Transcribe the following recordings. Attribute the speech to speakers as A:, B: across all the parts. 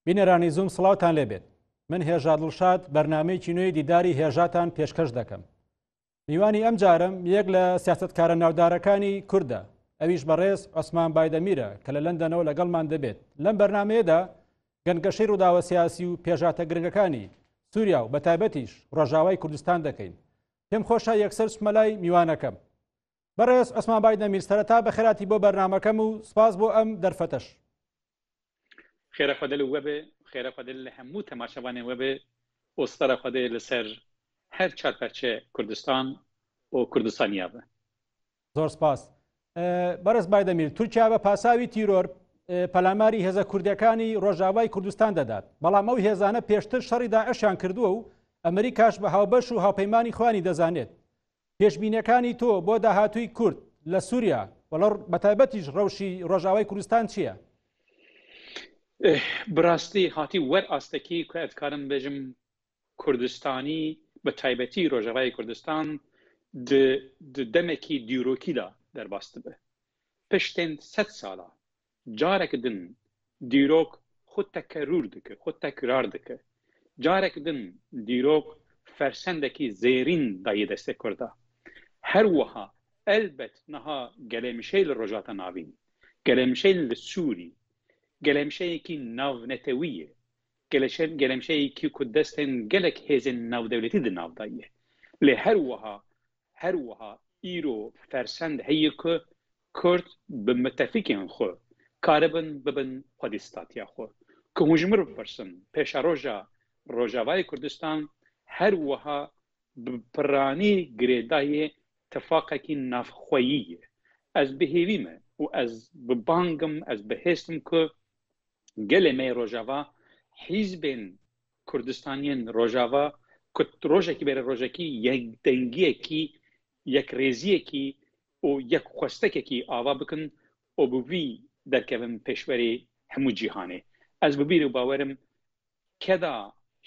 A: بینەرانی زوم سڵاوتان لێبێت. من هێژا دڵشاد بەرنامەیەکی نوێی دیداری هێژاتان پێشکەش دەکەم. میوانی ئەم جارم یەک لە سیاسەتکارە ناودارەکانی کوردە، ئەویش بەڕێز عوسمان بایدەمیرە کە لە لەندەنەوە لەگەڵمان دەبێت. لەم بەرنمەیەدا گەنگەشەی ڕووداوە سیاسی و پێژاتە گرنگەکانی سووریا و بەتایبەتیش ڕۆژاوای کوردستان دەکەین. پێم خۆشە یەکسەر چمەلای میوانەکەم. بەڕێز عوسمان بایدەمیر، سەرەتا بەخێراتی بۆ بەرنامەکەم و سپاس بۆ ئەم دەرفەتەش.
B: خێرە خودل وەبێ، خێرە خودل لە هەموو تەماشەوانێ وەبێ، ئۆستەرە خودێ لەسەر هەر چارپەرچێ کوردستان و کوردستانیا بە.
A: زۆر سپاس. بەڕێز بایدەمیر، تورکیا بە پاساوی تیرۆر پەلاماری هێزە کوردەکانی ڕۆژاوای کوردستان دەدات، بەڵام ئەو هێزانە پێشتر شەڕی داعشیان کردووە و ئەمریکاش بە هاوبەش و هاوپەیمانی خوانی دەزانێت. پێشبینیەکانی تۆ بۆ داهاتووی کورد لە سووریا وەڵا بەتایبەتیش ڕەوشی ڕۆژاوای کوردستان چییە؟
B: براستی هاتی وەر ئاستەکی کە ئەتکارم بێژم کوردستانی بە تایبەتی ڕۆژاوای کوردستان دەمێکی دیرۆکیدا دەرباست بێ. پشتێن 100 ساڵە جارێک دن دیرۆک خود تەکەرور دکە، خود تەکرار دکە. جارێک دن دیرۆک فەرسەندێکی زێرین دایە دەستێ کووردا. هەروەها ئەلبەت نەها گەلێمشەی لە ڕۆژاتە ناوین، گەلێمشەی لە سووری، گەلێمشەیەکی ناونەتەویە، گەلێمشەیەکی کو دەستێن گەلێک هێزن ناودەولەتی دە ناودایە. لێ هەروەها ئیرۆ فەرسەند هەیە کە کورد بە متەفیکێن خۆ کارەبن ببن خودیستاتیا خۆ کە هوژمر بپرسن پێشە ڕۆژاوای کوردستان هەروەها پڕانی گرێدایە تەفاقێکی نافخۆییە. ئەس بهێویمە و ئەس ببانگم ئەس بەهێستم کە گەلێمەی ڕۆژاوا حیزبێن کوردستانیان ڕۆژاوا کە ڕۆژێکی بێرە ڕۆژێکی یەک دەنگیەکی یەک ڕێزیەکی و یەک خۆستەکێکی ئاوا بکن و بوی دەرکەبن پێشوەری هەموو جیهانێ. ئەس ببیر و باوەرم کەدا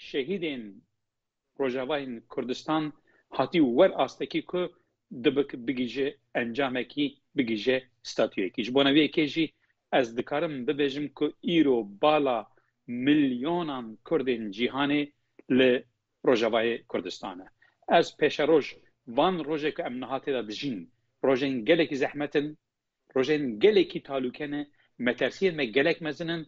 B: شەهیدێن ڕۆژاوای کوردستان هاتی وەر ئاستەکی کە بگیژێ ئەنجامێکی بگیژێ ستاتیویەکیش بۆ نەوەیەکێژی ئەس دکارم ببێژم کە ئیرۆ بالا ملیۆنان کوردên جیهانê li Rojavayê Kurdistanê. Ez pêşa roj van rojê ku em niha têda dijîn, rojên gelekî zehmetin, rojên gelekî talûkene, metersiyên me gelek mezinin,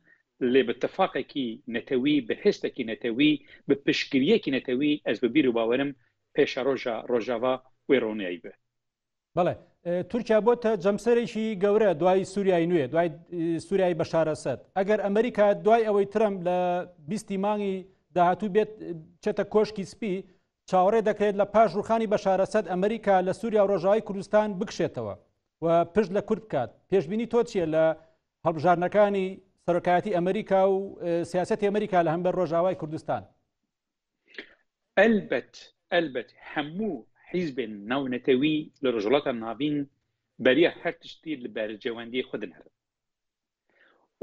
B: lê bi tifaqekî netewî, bi hêstekî netewî, bi piştgiriyekî netewî ez bi bîr û bawerim pêşa roja Rojava wê roneyî be.
A: بەڵێ، تورکیا بۆتە جەمسەرێکی گەورە دوای سووریای نوێ، دوای سووریای بەشار ئەسەد. ئەگەر ئەمریکا دوای ئەوەی ترەمپ لە 20 مانگی داهاتوو بێت چێتە کۆشکی سپی، چاوەڕێ دەکرێت لە پاش ڕوخانی بەشار ئەسەد ئەمریکا لە سووریا و ڕۆژاوای کوردستان بکشێتەوە و پشت لە کورد بکات. پێشبینی تۆ چییە لە هەڵبژارنەکانی سەرۆکایەتی ئەمریکا و سیاسەتی ئەمریکا لە هەمبەر ڕۆژاوای کوردستان؟
B: ئەلبەت هەموو حیزبên ناونەتەوی لە ڕۆژهەڵاتە ناوین بەریە هەر تشتی لە بەرجەوەندی خودن هەر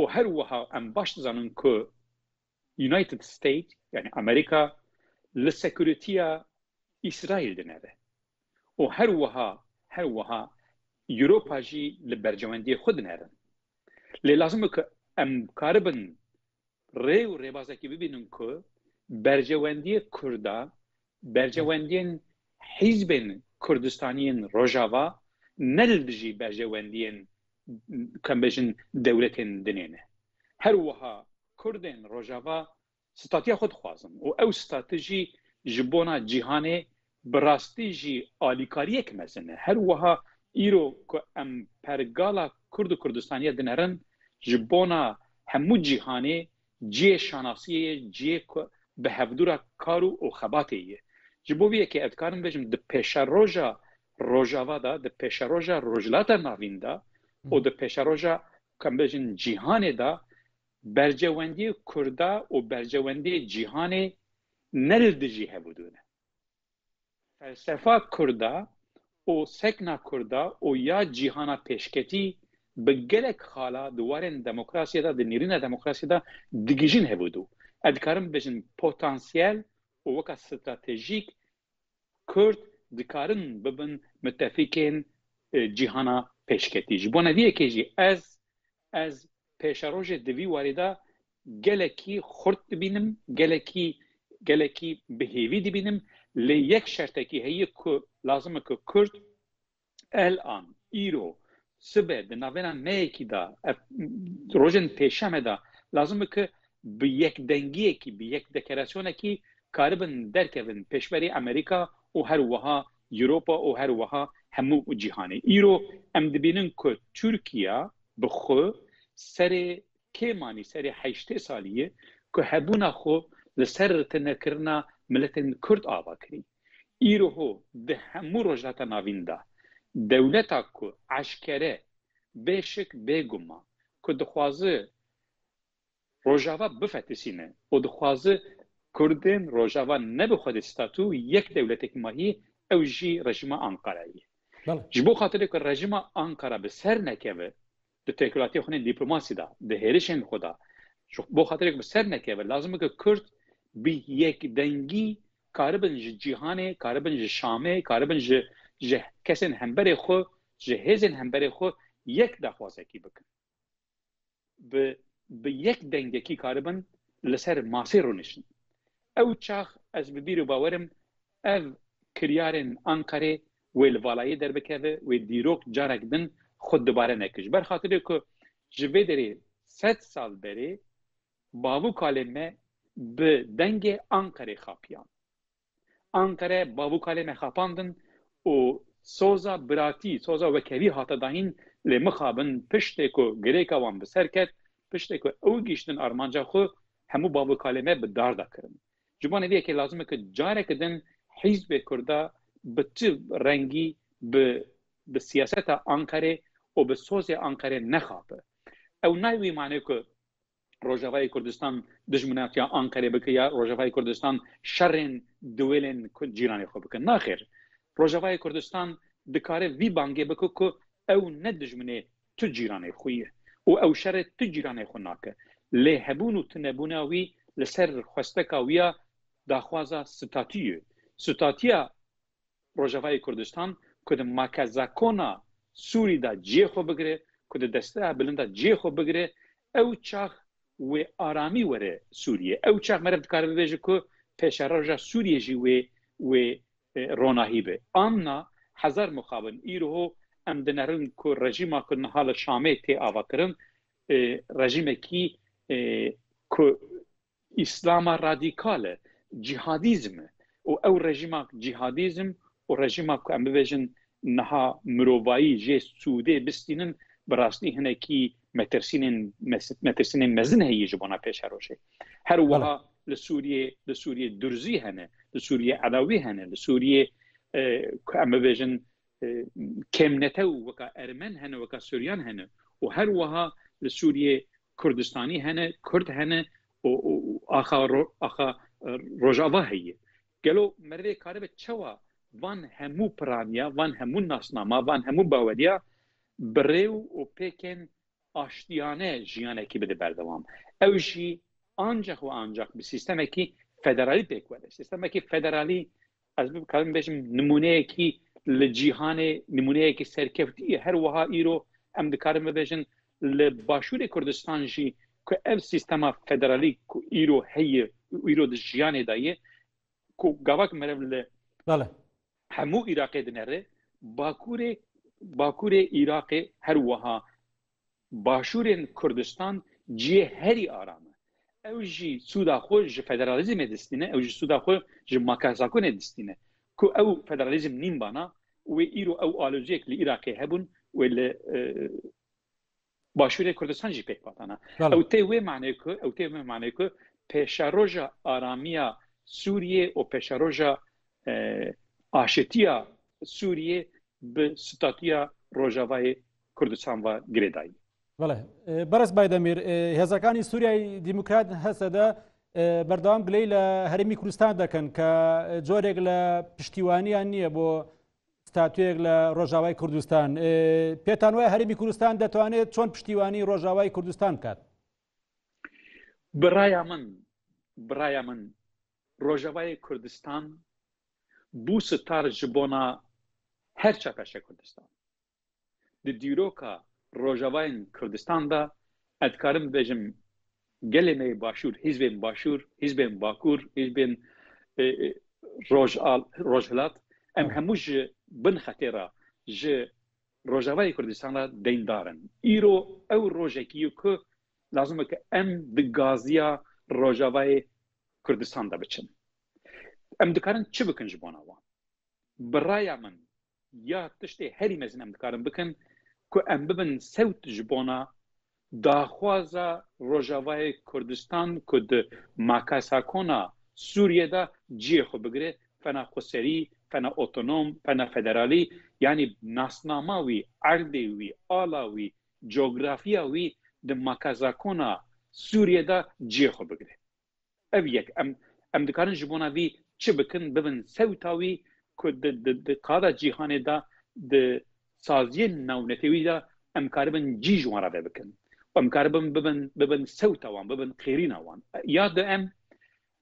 B: و هەروەها ئەم باش دەزانن کە یونایتد ستیت یعنی ئەمریکا لە سەکورەتیە ئیسرائیل دەنەرە و هەروەها یوروپا ژی لە بەرجەوەندی خودن هەرن. لێ لازمە کە ئەم کاربن ڕێ و ڕێبازێکی ببینن کە بەرجەوەندی کووردا بەرجەوەندیên حیزبên کوردستانیên ڕۆژاوا نەلدژی بەرجەوەندیên کەمبێژن دەولەتên دنێنە. هەروەها کوردên ڕۆژاوا ستاتیا خود خوازن و ئەو ستاتژی ji bona cîhanê bi rastî jî alîkariyek mezin e. Herwiha îro ku em pergala Kurd û Kurdistaniya dinerin ji bona hemû cîhanê ciyê şanasiyê ciyê ku bi hevdûra kar û xebatê ye. Ji bo vê yekê edkarim bêjim di pêşeroja Rojava da, di pêşeroja rojhilata navîn da û di pêşeroja kembêjin cîhanê da bercewendiyê Kurda û bercewendiyê cîhanê nelidijî hebûdûne. Felsefa Kurda û sekna Kurda û ya cîhana pêşketî bi gelek xala di warên demokrasiyê da, di nêrîna demokrasiyê da digijîn hebûdû. Edkarim bêjin potansiyel û weka stratejîk Kurd dikarin bibin müttefikên cîhana pêşketî. Ji bo neviyekê jî ez pêşerojê di vî warî da gelekî xurt dibînim, gelekî bihêvî dibînim, lê yek şertekî heye ku lazim e ku Kurd elan îro sibe di navêna meyekî da rojên pêşeme da lazim e ku bi yekdengiyekî, bi yekdekerasyonekî karibin derkevin pêşberî Amerîka û her wiha Ewropa û her wiha hemû cîhanê. Îro em dibînin ku Tirkiye bi xwe serê kêmanî serê heştê saliyê ku hebûna xwe li ser tinekirina miletên Kurd ava kirî. Îro di hemû rojhilata navîn da dewleta ku eşkere bêşik bêguma ku dixwaze Rojava bifetisîne û dixwaze Kurdên Rojava nebixwede statû yek dewletekî mahî ew jî rejima Ankarayê. Ji bo xatirê ku rejima Ankara bi ser nekeve di têkilatiya xwe dîplomasî da, di hêrişên xwe da, ji bo xatirê ku bi ser nekeve, lazim e ku Kurd bi yekdengî karibin ji cîhanê, karibin ji Şamê, karibin ji kesên hemberê xwe, ji hêzên hemberê xwe yek daxwazekî bikin. Bi yek dengekî karibin li ser masê rûnişin. Ew çax ez bi bîr û bawerim ev kiryarên Ankarê wê li valayê derbikeve, wê dîrok carek din xwe dibare nekir. Ber xatirê ku ji vê derê 100 sal berê bavûkalê me bi dengê Ankarê xapiyan. Ankara bavûkalê me xapandin û soza biratî, soza wekevî hate dahîn lê mixabin piştê ku girêka wan bi ser ket, piştê ku ew gîştin armanca xwe hemû bavûkalê me bi dar da kirin. Ji bo neviyekê lazim e ku carek din Hîzbê Kurda bi ti rengî bi siyaseta Ankarê û bi sozê Ankarê nexape. Ew nayê wî manê ku Rojavayê Kurdistan dijminatiya Ankarê bike ya Rojavayê Kurdistan şerên diwêlên cîranê xwe bike. Naxêr. Rojavayê Kurdistan dikare vî bangê bike ku ew ne dijminê tu cîranê xwe ye û ew şerê tu cîranê xwe nake. Lê hebûn û tunebûna wî li ser xwesteka wî ya daxwaza statûyê. Statûya Rojavayê Kurdistan ku di makezakona Sûrî da ciyê xwe bigire, ku di desteya bilind da ciyê xwe bigire, ew çax wê aramî were Sûriyê. Ew çax meriv dikare bibêje ku pêşeroja Sûriyê jî wê ronahî be. Amna hezar mixabin îro em dinerin ku rejîma ku niha li Şamê tê avakirin rejîmekî ku İslama radîkal e, cihadîzm e û ew rejîma cihadîzm û rejîma ku em bibêjin niha mirovayî jê Sûdê bistînin bi rastî hinekî metirsînên mezin heye ji bona pêşerojê. Her wiha li Sûriyê Durzî hene, li Sûriyê Elawî hene, li Sûriyê ku em bibêjin kêmnetew weka Ermen hene, weka Suryan hene û her wiha li Sûriyê Kurdistanî hene, Kurd hene û axa Rojava heye. Gelo merivê karibe çawa van hemû piraniya, van hemû nasnama, van hemû baweriya bi rêw û pêkên aştiyane jiyanekî bide berdewam. Ew jî ancak ve ancak bi sistemekî federalî pêk were. Sistemekî federalî ez bikarim bêjim nimuneyekî li cîhanê nimuneyekî serkeftî her wiha îro em dikarin bibêjin li Başûrê Kurdistan jî ku ev sistema federalî ku îro heye îro di jiyanê da ye ku gavak meriv li hemû Iraqê dinere Bakurê Iraqê her wiha Başûrên Kurdistan ciyê herî aram e. Ew jî sûda xwe ji federalizmê distîne, ew jî sûda xwe ji makazakonê distîne. Ku ew federalizm nîn bana wê îro ew aloziyek li Iraqê hebûn wê li Başûrê Kurdistan jî pêk batana. Ew tê wê manê ku pêşeroja aramiya Sûriyê û pêşeroja aşitiya Sûriyê bi statûya Rojavayê Kurdistan ve girêdayî.
A: بەرز بایدەمیر هێزەکانی سووریای دیموکرات هەسەدا بەردەوام گلەی لە هەرێمی کوردستان دەکەن کە جۆرێک لە پشتیوانیان نییە بۆ ستاتویەک لە ڕۆژاوای کوردستان. پێتان وایە هەرێمی کوردستان دەتوانێت چۆن پشتیوانی ڕۆژاوای کوردستان بکات؟
B: برایە من ڕۆژاوای کوردستان بوو ستار ji bona her çapeşa Kurdistan. Di dîroka Rojavayên Kurdistan da ez dikarim bibêjim gelê başûr, hizbên başûr, hizbên bakur, hizbên rojhilat em hemû ji bin xetêra ji Rojavayê Kurdistanê deyndarin. Îro ew rojekî ku lazim e ki em di gaziya Rojavayê Kurdistan de biçin. Em dikarin çi bikin ji bona wan? Bi raya min ya tiştê herî mezin em dikarin bikin ku em bibin sewt ji bona daxwaza Rojavayê Kurdistan ku di makasakona Sûriyê de ciyê xwe bigire, fena xweserî, fena otonom, fena federalî, yani nasnama wî, erdê wî, ala wî, coğrafiya wî di makasakona Sûriyê de ciyê xwe bigire. Ev yek em dikarin ji bona vî çi bikin, bibin sewta wî ku di qada cîhanê de di saziyên navnetewî de em karibin cî ji wan re bikin. Em karibin bibin sewta wan, bibin xêrîna wan. Ya de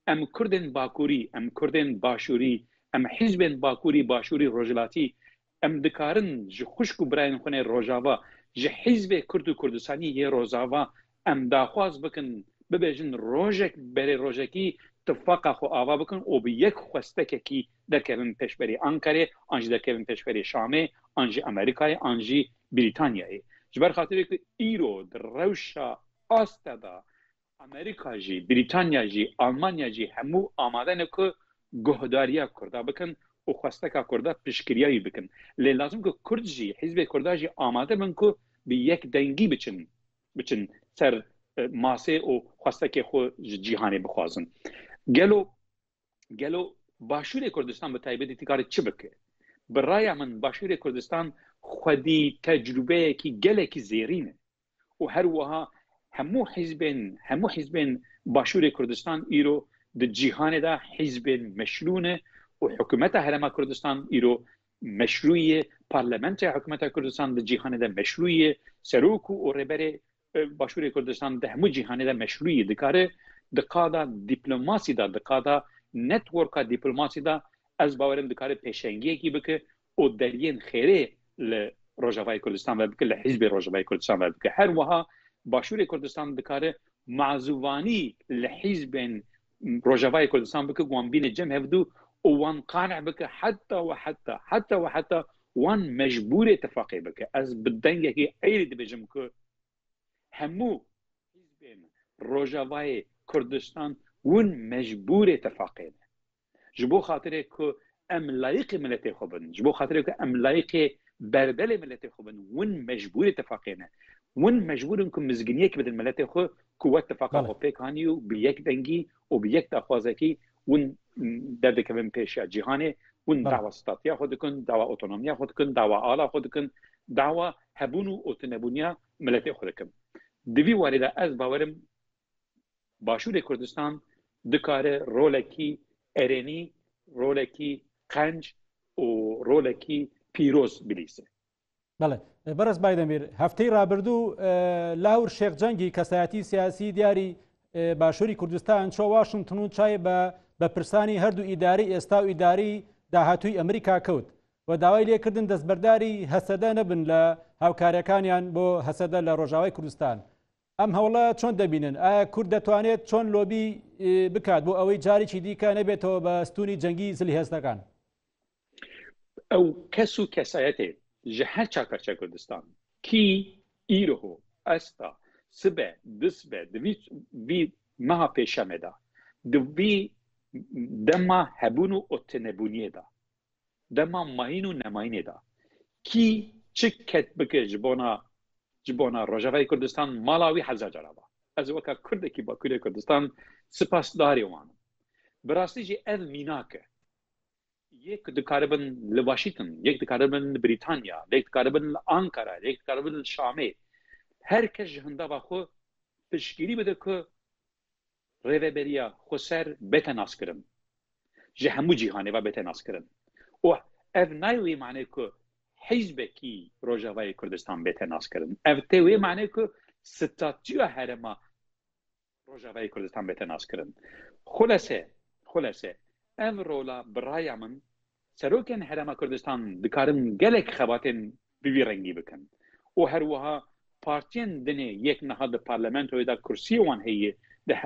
B: em Kurdên Bakurî, em Kurdên Başûrî, em hizbên Bakurî, Başûrî, Rojhilatî, em dikarin ji xuşk û birayên xwe Rojava, ji hizbê Kurd û Kurdistanî yê Rojava em daxwaz bikin, bibêjin rojek berê rojekî tifaqa xwe ava bikin û bi yek xwestekekî derkevin pêşberî Ankarê, an jî derkevin pêşberî Şamê, an jî Amerîkayê, an jî Brîtanyayê. Ji ber xatirê ku îro di rewşa asta da Amerika jî, Brîtanya jî, Almanya jî hemû amade ne ku guhdariya Kurda bikin û xwesteka Kurda piştgiriyayî bikin. Lê lazim ku Kurd jî, hizbê Kurda jî amade bin ku bi yek dengî biçin ser masê û xwestekê xwe ji cîhanê bixwazin. Gelo Başûrê Kurdistan bi taybetî dikare çi bike? Bi raya min Başûrê Kurdistan xwedî tecrübeyekî gelekî zêrîn e û her wiha hemû hizbên Başûrê Kurdistan îro di cîhanê de hizbên meşrû ne û hikûmeta Herêma Kurdistan îro meşrû ye, parlamentoya hikûmeta Kurdistan di cîhanê de meşrû ye, serok û rêberê Başûrê Kurdistan di hemû cîhanê de meşrû ye. Dikare di qada dîplomasî da, di qada networka dîplomasî da ez bawerim dikare pêşengiyekî bike û deriyên xêrê li Rojavayê Kurdistan ve bike, li hizbê Rojavayê Kurdistan ve bike. Her wiha Başûrê Kurdistan dikare mazûvanî li hizbên Rojavayê Kurdistan bike, wan bîne cem hevdû û wan qanî bike, heta wan mecbûrê tifaqê bike. Ez bi dengekî eyrî dibêjim ku hemû hizbên Rojavayê Kurdistan wan mecbûrê tifaqê ne. Ji bo xatirê ku em layıqê milletê xwe bin, ji bo xatirê ku em layıqê berdelê milletê xwe bin, wan mecbûrê tifaqê ne. Wan mecbûrin ku mizginiyek bidin milletê xwe ku we tifaqa xwe pêk anî û bi yek dengî û bi yek daxwazekî wan derdikevin pêşiya cîhanê, wan dawa statiya xwe dikin, dawa otonomiya xwe dikin, dawa ala xwe dikin, dawa hebûn û otunebûniya milletê xwe dikin. Di vî warê de ez bawerim Başûrê Kurdistan dikare rolekî erênî, rolekî qenc û rolekî pîroz bilîse.
A: بەڵێ بەرز بایدەمیر هەفتەی ڕابردوو لاور شێخجەنگی کەسایەتی سیاسی دیاری باشووری کوردستان چۆ واشنگتن و چای بە پرسانی هەردوو ئیداری ئێستا و ئیداری داهاتووی ئەمریکا کەوت و داوای لێکردن دەستبەرداری هەسەدە نەبن لە هاوکاریەکانیان بۆ هەسەدە لە ڕۆژاوای کوردستان. ئەم هەوڵە چۆن دەبینن؟ ئایا کورد دەتوانێت چۆن لۆبی بکات بۆ ئەوەی جارێکی دیکە نەبێتەوە بە ستونی جەنگی زلی هێزەکان؟
B: ئەو کەس و کەسایەتێ ji her çakarça Kurdistan ki îro esta sibe disbe di vî meha pêşemê da di vî dema hebûn û otinebûniyê da dema mayîn û nemayînê da kî çi ket bike ji bona Rojavayê Kurdistan mala wî heza cara ba. Ez weka Kurdekî Bakurê Kurdistan spasdarê wan im. Bi rastî jî ev mînak e. Yek dikaribin li Washington, yek dikaribin li Brîtanya, yek dikaribin li Ankara, yek dikaribin li Şamê. Herkes ji hindava xwe piştgirî bide ku rêveberiya xweser bete naskirin. Ji hemû cîhanê ve bete naskirin. û ev nayê wê manê ku hizbekî Rojavayê Kurdistan bete naskirin. Ev tê wê manê ku statûya herêma Rojavayê Kurdistan bete naskirin. Xulese ev rola biraya min serokên Herêma Kurdistan dikarin gelek xebatên bi vî rengî bikin û her wiha پارتیان دنه یک نهاد پارلمانتوی دا کرسی وان هي ده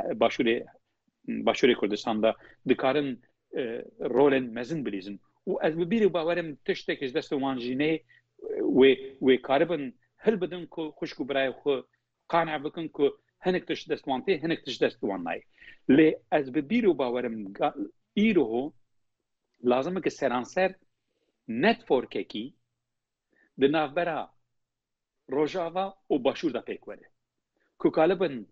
B: باشوری کردستان دا دکارن رولن مزن بلیزن و از ببیری باورم تشتکش دست وان جینه و کاربن هل بدن که خوشکو برای خو قانع بکن که هنک تش دست وانته هنک تش دست وان نای لی از ببیری باورم ایرو لازمه که سرانسر نتورک کی د نافبرا روجاوا و باشور دا پیک وره که کالبن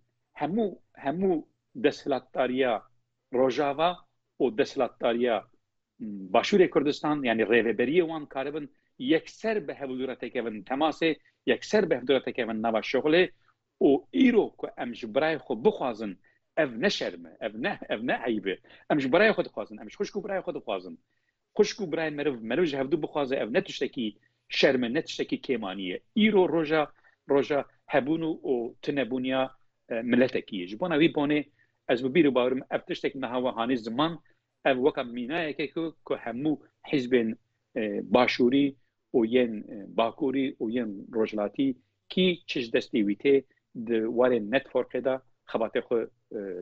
B: همو دسلاتاریا روجاوا و دسلاتاریا باشور کردستان یعنی ریوبری وان کاربن یکسر به هفدورت کهون تماسه یکسر به هفدورت کهون نوا شغله و ایرو که امش برای خود بخوازن اف نشرمه اف نه عیبه امش برای خود خوازن امش خوشکو برای خود خوازن خوشکو برای مرو جهودو بخوازه اف نتشتکی شرمه نتشتکی کیمانیه ایرو روجا هبونو و تنبونیا ملتکیه جبونا وی بونه از ببیرو باورم اف تشتک نهاوه هانی زمان اف وکا مینایه که همو حزب باشوری و ین باکوری و ین روجلاتی کی چش دستی ویته دوار نتورک دا خباته خو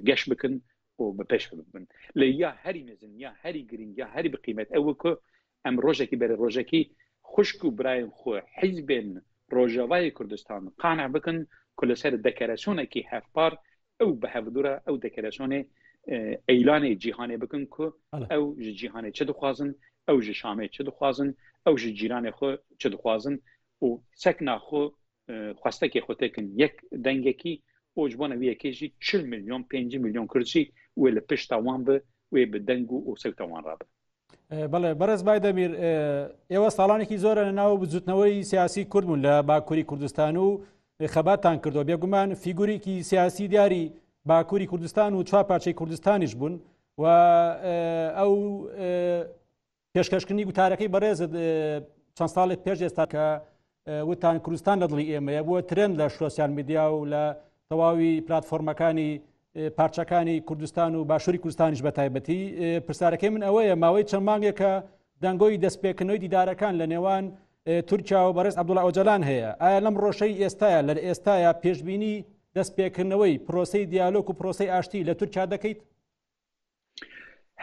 B: گش بکن و بپیش بکن لی یا هری مزن یا هری گرین یا هری بقیمت او که ام روژکی بر روژکی خوشکو برای خو حزب روجاوای کردستان قانع بکن کل سر دکراسونه کی هفپار او به هفدوره او دکراسونه اعلان جهانی بکن که او جهانی چه دخوازن او شامه چه دخوازن او جیران خو چه دخوازن و سکنا خو خواسته که خود تکن یک دنگه کی اوجبانه ویه کشی 40 میلیون 5 میلیون کرچی و لپش تاوان به و به دنگو و سو تاوان را به
A: بله برز باید امیر ایوه سالانێکی زۆرە لە ناو بجوتنەوەی سیاسی کورد بوون لە باکووری کوردستان و خەباتان کردو بێگومان فیگورێکی سیاسی دیاری باکووری کوردستان و چوار پارچەی کوردستانیش بوون و ئەو پێشکەشکردنی گوتارەکەی بەڕێزت چەند ساڵێک پێش ئێستا کە وتان کوردستان لە دڵی ئێمەیە بووە ترند لە سۆسیال میدیا و لە تەواوی پلاتفۆرمەکانی پارچەکانی کوردستان و باشووری کوردستانیش بە تایبەتی پرسیارەکەی من ئەوەیە ماوەی چەند مانگێکە دەنگۆی دەستپێکردنەوەی دیدارەکان لە نێوان تورکیا و بەڕێز عەبدوڵڵا ئۆجەلان هەیە ئایا لەم ڕۆژەی ئێستاە لە ئێستاە پێشبینی دەستپێکردنەوەی پرۆسەی دیالۆگ و پرۆسەی ئاشتی لە تورکیا دەکەیت؟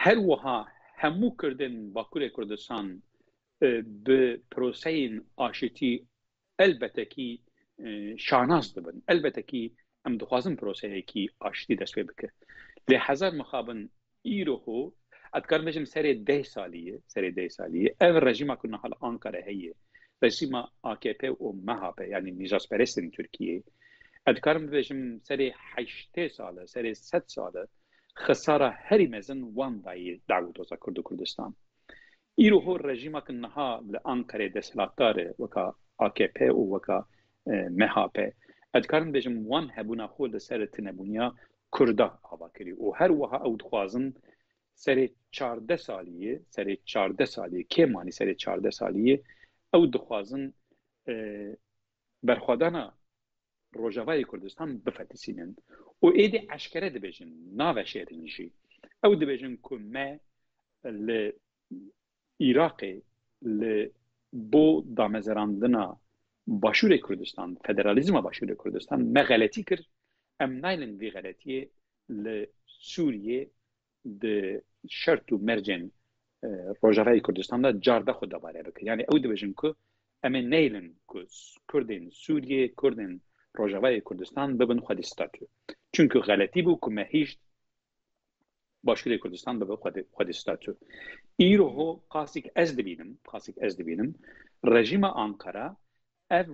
B: هەروەها هەموو کردن باکووری کوردستان بە پرۆسەین ئاشتی ئەلبەتەکی شاناز دەبن ئەلبەتەکی ام دخوازم پروسه کی آشتی دست بکه لی هزار مخابن ایرو ادکار میشم سری 10 سالیه اول رژیم کنه حال آنکاره هیه رژیم AKP و MHP یعنی نجات پرستین ترکیه ادکار میشم سری 8 ساله سری 7 ساله خساره هری مزن وان دای دعوت وزا کردستان ایرو رژیم کنه حال آنکاره دستلاتاره وکا AKP و وکا MHP ادکارم بجم وان هبونا خود سر تنبونیا کردا هوا کری و هر وها او دخوازن سر 14 سالیه که مانی سر 14 سالیه او دخوازن برخوادانا روجاوای کردستان بفتسینن و ایدی اشکره ده بجن ناو شیرینجی او ده بجن که ما لعراق لبو دامزراندنا باشور کردستان فدرالیزم باشور کردستان ما غلطی کرد ام نایلن وی غلطیه لسوریه ده شرط و مرجن روجاوای کردستان دا جارده خود دباره بکر یعنی او دو بجن که ام نایلن که کردن سوریه کردن روجاوای کردستان ببن خود استاتو چونکه غلطی بو که ما هیچ باشور کردستان ببن خود استاتو ایرو هو قاسیک از دبینم رژیم آنکارا اف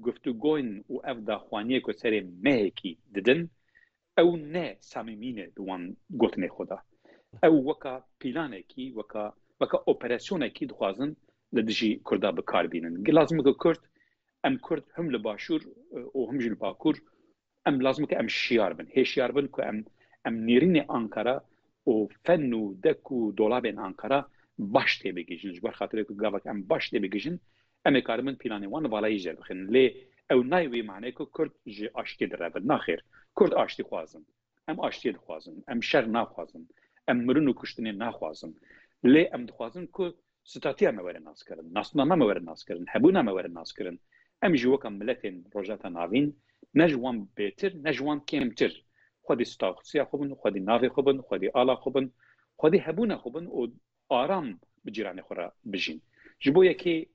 B: گفتگوین و اف داخوانیه که سر مهکی ددن او نه سامیمینه دوان گوتنه خدا او وکا پیلانه کی وکا اپراسیونه کی دخوازن لدجی کردا بکار بینن لازمه که کرد هم لباشور و هم جل باکور ام لازمه که ام شیار بن که ام نیرین آنکارا و فن و دک و دولاب آنکارا باش تی بگیجن جبر خاطر که گاوک ام باش تی بگیجن ام کارمن پیلانی وان بالای جر بخن لی او نایوی معنی که کرد جی آشتی دربن ناخیر کرد آشتی خوازن ام آشتی خوازن ام شر نخوازن ام مرن و کشتنی نخوازن لی ام دخوازن که ستاتی ام ور ناس کردن ناسنامه ور ناس کردن هبونه ور ناس کردن ام جوکم ملتین روجاتا ناوین نجوان بهتر نجوان کمتر خودی ستاخسی خوبن خودی ناوی خوبن خودی آلا خوبن خودی هبونه خوبن و آرام بجیران خورا بجین جبو یکی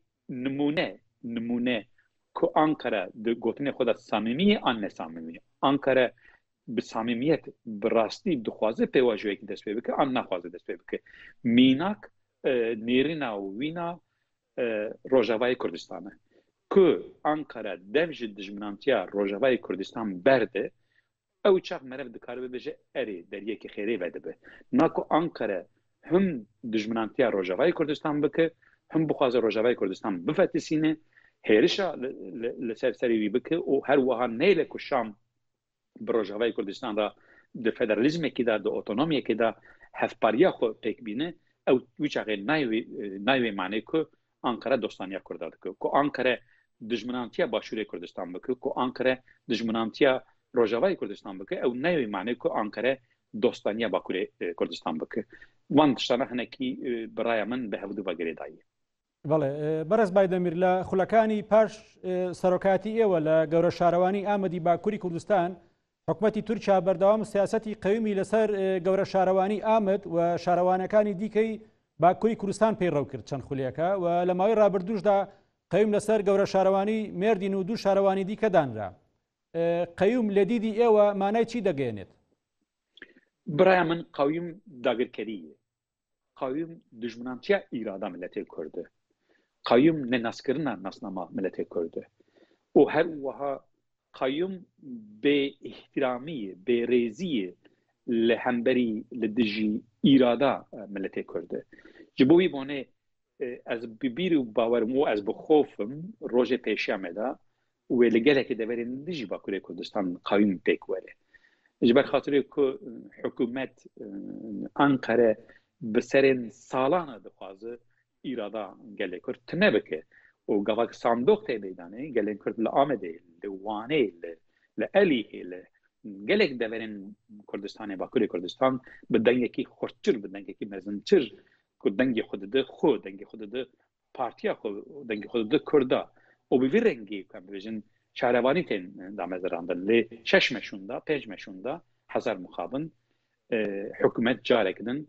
B: نمونه که آنکره گوتن خود صمیمی آن نصمیمی آنکره به صمیمیت براستی دخوازه پیواجوی که دست بکه آن نخوازه دست بکه میناک نیرینا و وینا روجاوای کردستانه که آنکره دوج دجمنانتیا روجاوای کردستان برده او چاق مرف دکاره ببیجه اری در یکی خیره وده به ناکو آنکره هم دجمنانتیا روجاوای کردستان بکه هم بخوازه روجاوای کردستان بفتسینه هیرشا لسر وی بکه و هر وها نیله که شام بروجاوای کردستان دا د فدرالیزم کی دا د اتونومی کی دا هفپاریا خو پک بینه او ویچاغه نایوی معنی که آنکره دوستانیا کرده که آنکره دجمنانتیا باشوری کردستان بکه که آنکره دجمنانتیا روجاوای کردستان بکه او نایوی معنی که آنکره دوستانیا باکوری کردستان بکه وان تشتانه هنکی برای من به هفدو بگیری دایی
A: بەڵێ بەرز بایدەمیر لە خولەکانی پاش سەرۆکاتی ئێوە لە گەورە شارەوانی ئامەدی باکووری کوردستان حکومەتی تورکیا بەردەوام سیاسەتی قەویمی لەسەر گەورە شارەوانی ئامد و شارەوانەکانی دیکەی باکووری کوردستان پێیڕەو کرد چەند خولێکە و لە ماوەی ڕابردووشدا قەویم لەسەر گەورە شارەوانی مێردین و دوو شارەوانی دیکە دانرا قەویم لە دیدی ئێوە مانای چی دەگەێنێت؟
B: برای من قەویم داگیرکارییە قەویم دژمنانتیا ئیرادا ملەتێ کوردە قەویم نەناسکردنا ناسنامە ملەتێ کوردە و هەروەها قەویم بێ احترامیە بێ ڕێزیە لە هەمبەری لە دژی ئیرادا ملەتێ کوردە ji bo wî bonê ez bi bîr û bawerim û ez bi xofim rojê pêşiya me da wê li gelekê deverên dijî Bakurê Kurdistan qewîm pêk were ji ber xatirê ku hikûmet Ankara bi serên salan dixwaze îrada gelê Kurd tune bike û gavak sandoq tê bêdanê gelên Kurd li Amedê li Wanê li Elîhê li gelek deverên Kurdistanê Bakurê Kurdistan bi dengekî xurtçir bi dengekî mezintir ku dengê xwe dide xwe dengê xwe dide partiya xwe dengê xwe dide Kurda û bi vî rengî em bibêjin şarevanî tên damezirandin lê şeş meşûnda pênc meşûnda hezar muxabin hikûmet carek din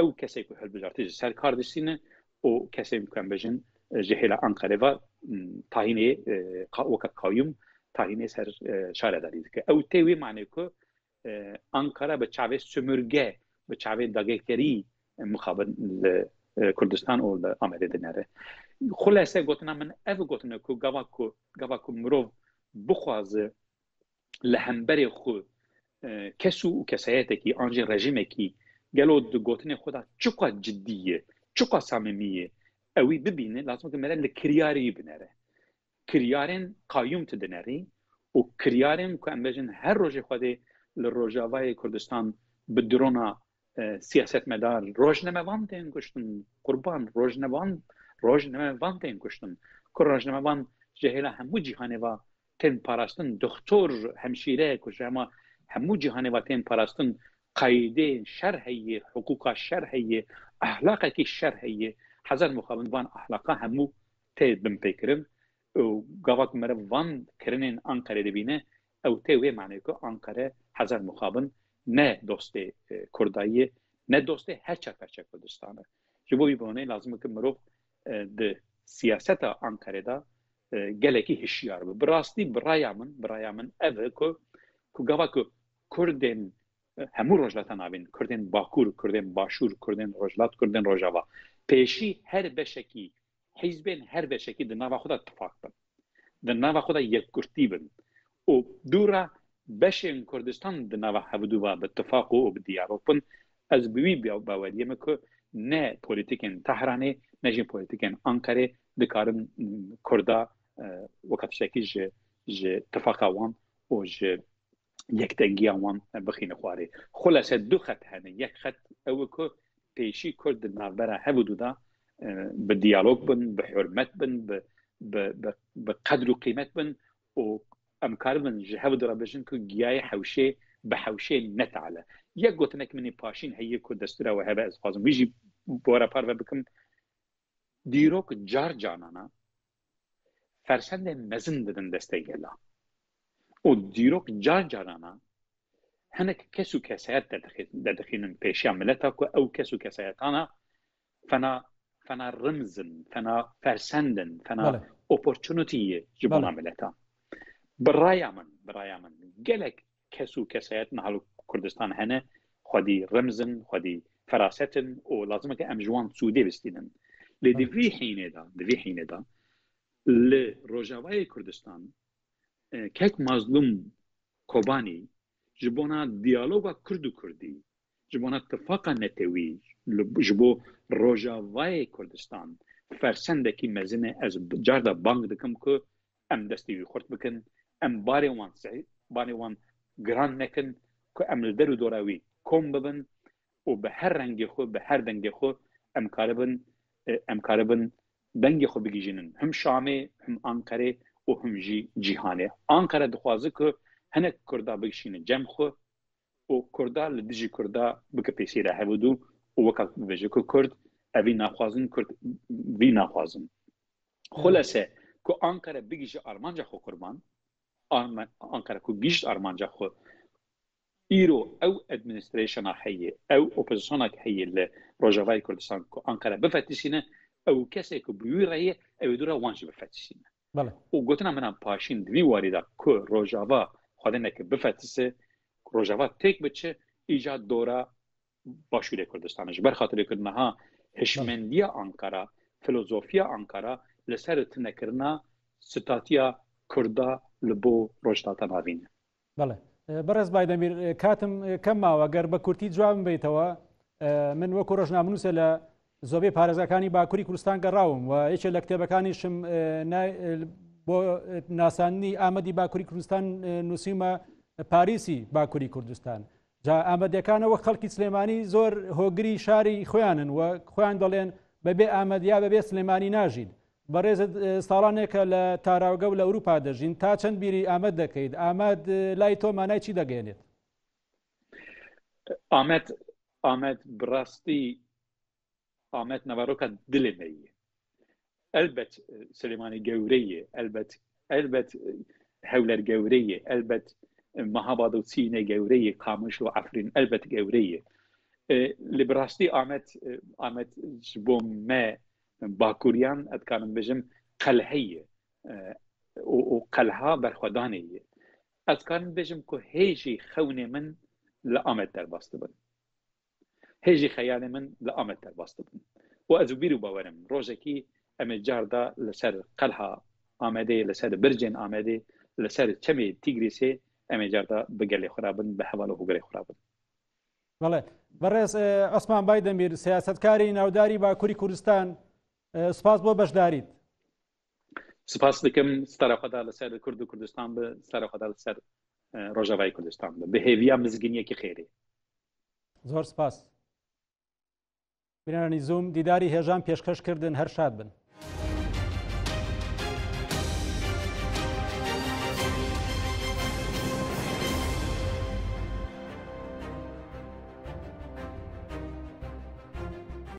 B: ew kesê ku hilbijartî ji ser kar diştîne û kesê ku em bêjin ji hêla Ankarê ve tahînê weka qawîm tahînê ser şaredarî dike ew tê wê manê ku Ankara bi çavê sömürge bi çavê dagêkerî muxabin li Kurdistan û li Amedê dinere xulase gotina min ev gotine ku gava ku mirov bixwaze li hemberê xwe kesû û kesayetekî an jî rejimekî gelo di gotinê xwe da çiqa ciddî ye çiqa samimî ye ew wî bibîne lazim ke mere li kiryarî binere kiryarên qayûm tu dinerî û kiryarên ku em bêjin her rojê xwedê li Rojavayê Kurdistan bi drona siyasetmedar rojnemevan tên kuştin qurban rojnemevan tên kuştin ku rojnemevan ji hêla hemû cîhanê ve tên parastin doktor hemşîre ku ji hema hemû cîhanê ve tên parastin qaydê şer heye hukûka şer heye ahlaqekî şer heye hezar muxabin van ahlaqa hemû tê binpêkirin û gavak mere van kirinên Ankarê dibîne ew tê wê manê ku Ankara hezar muxabin ne dostê Kurdayê ne dostê her çeperçe Kurdistan e ji bo wî bonê lazim ki mirov di siyaseta Ankarê da gelekî hişyar be bi rastî biraya min ev e ku gava ku Kurdên hemû rojlata navîn Kurdên Bakur Kurdên Başûr Kurdên Rojlat Kurdên Rojava pêşî her beşekî hîzbên her beşekî di nava xwe da tifaq bin di nava xwe da yekkurtî bin û dûra beşên Kurdistan di nava hevdû ve bi tifaq û bi diyalog bin ez bi wî baweriyê me ku ne polîtikên Tehranê ne jî polîtikên Ankarê dikarin Kurda weka tiştekî ji tifaqa wan û ji yekdengiya wan bixîne xwarê xulase du xet hene yek xet ew e ku pêşî Kurd di navbera hevdû da bi diyalog bin bi hurmet bin bi qedr û qîmet bin û em karibin ji hevdû re bêjin ku giyayê hewşê bi hewşê netale yek gotinek minî paşîn heye ku destûra we hebe ez xwazim wî jî bora parve bikim dîrok car canana فرسند مزن ددن دسته گلا و دیروک جار جارانا هنك كسو كسات دخينن بيشيا ملتا او كسو كساتانا فنا رمزن فنا فرسندن فنا opportunity جبونا ملتا برايا من قالك كسو كسات نحلو كردستان هنا خدي رمزن خدي فراستن ولازمك ام جوان سودي بستينن لدي في حين دا لروجاواي كردستان كيك مظلوم كوباني جبونا ديالوغا كردو كردي جبونا اتفاقا نتوي جبو روجاواي كردستان فرسندكي مزنه از جاردا بانك دكم كو ام دستي خورت بكن ام باري وان جران نكن كو ام الدرو دوراوي كوم ببن وبهر رنگي خو بهر دنگي خو ام كاربن دنگي خو بگيجنن هم شامي هم انقره وهم جيهانه انقره دخوازه كو هنك كردا بگشين جم خو و كردا لدجي كردا بكبيسيره هودو ووكا بيجي كرد ابي ناخوازن كرد بي ناخوازن خلاصه كو انقره بگيجي ارمانجا خو قربان انقره كو گيشت ارمانجا خو ايرو او ادمنستريشن حيه او اوبوزيشن حيه لروجاواي كردستان كو انقره بفتشينه او كسي كو بيوريه او دورا وانش بفتشينه
A: بله
B: وقلتنا منها باشين دوی وارده که روجاوا خواهده که بفتسه روجاوا تک بچه ایجاد دوره باشوره کردستانش برخاطر کردنها هشمندی آنکارا فلسفیا آنکارا لسر تنکرنا ستاتیا کردا لبو روجداتا ناوینه
A: بله برز بایدەمیر کاتم کەم ماوە گەر بە کورتی جوابم بیتەوە من وەکو ڕۆژنامنووسە لە زۆبەی پارێزەکانی باکووری کوردستان گەڕاوم و یەکێ لە کتێبەکانیشم بۆ ناساندنی ئامەدی باکووری کوردستان نووسیمە پاریسی باکووری کوردستان جا ئامەدەکانەوە خەڵکی سلێمانی زۆر هۆگری شاری خۆیانن و خۆیان دەڵێن بەبێ ئامەدیا بەبێ سلێمانی ناژین بەڕێزت ساڵانێکە لە تاراوگە و لە ئەوروپا دەژین تا چەند بیری ئامەد دەکەیت ئامەد لای تۆ مانای چی دەگەێنێت
B: ئامەد بڕاستی ئامەد نەڤەڕۆکە دلێ مەیە ئەلبەت سلێمانی گەورەیە ئەلبەت هەولەر گەورەیە ئەلبەت مەهاباد و چینە گەورەیە قاموش و عەفرین ئەلبەت گەورەیە لە بڕاستی ئامەد بۆ مە باکووریان ئەتکانم بێژم قەلهەیە و قەلها بەرخۆدانەیە ئەتکانم بێژم کە هێژی خەونێ من لە ئامەد دەرباستە بن هێژی خەیانێ من لە ئامەد دەرباستە بن و ئەز بیر و باوەرم ڕۆژێکی ئەمە جاردا لەسەر قەلها ئامەدێ لەسەر برجێن ئامەدێ لەسەر چەمێ تیگریسێ ئەمە جاردا بگەلێ خورابن بە هەواڵە هوگەلێ خورابن
A: بەڵێ بەڕێز عوسمان بایدەمیر سیاسەتکاری ناوداری باکووری کوردستان سپاس بۆ بەشداریت
B: سپاس دەکەم ستارەخوادا لەسەر کورد و کوردستان بە ستارەخوادا لەسەر ڕۆژاوای کوردستان بە هێویا مزگینیەکی خێرێ
A: زۆر سپاس بینەرانی زووم دیداری هێژان پێشکەشکردن هەر شاد بن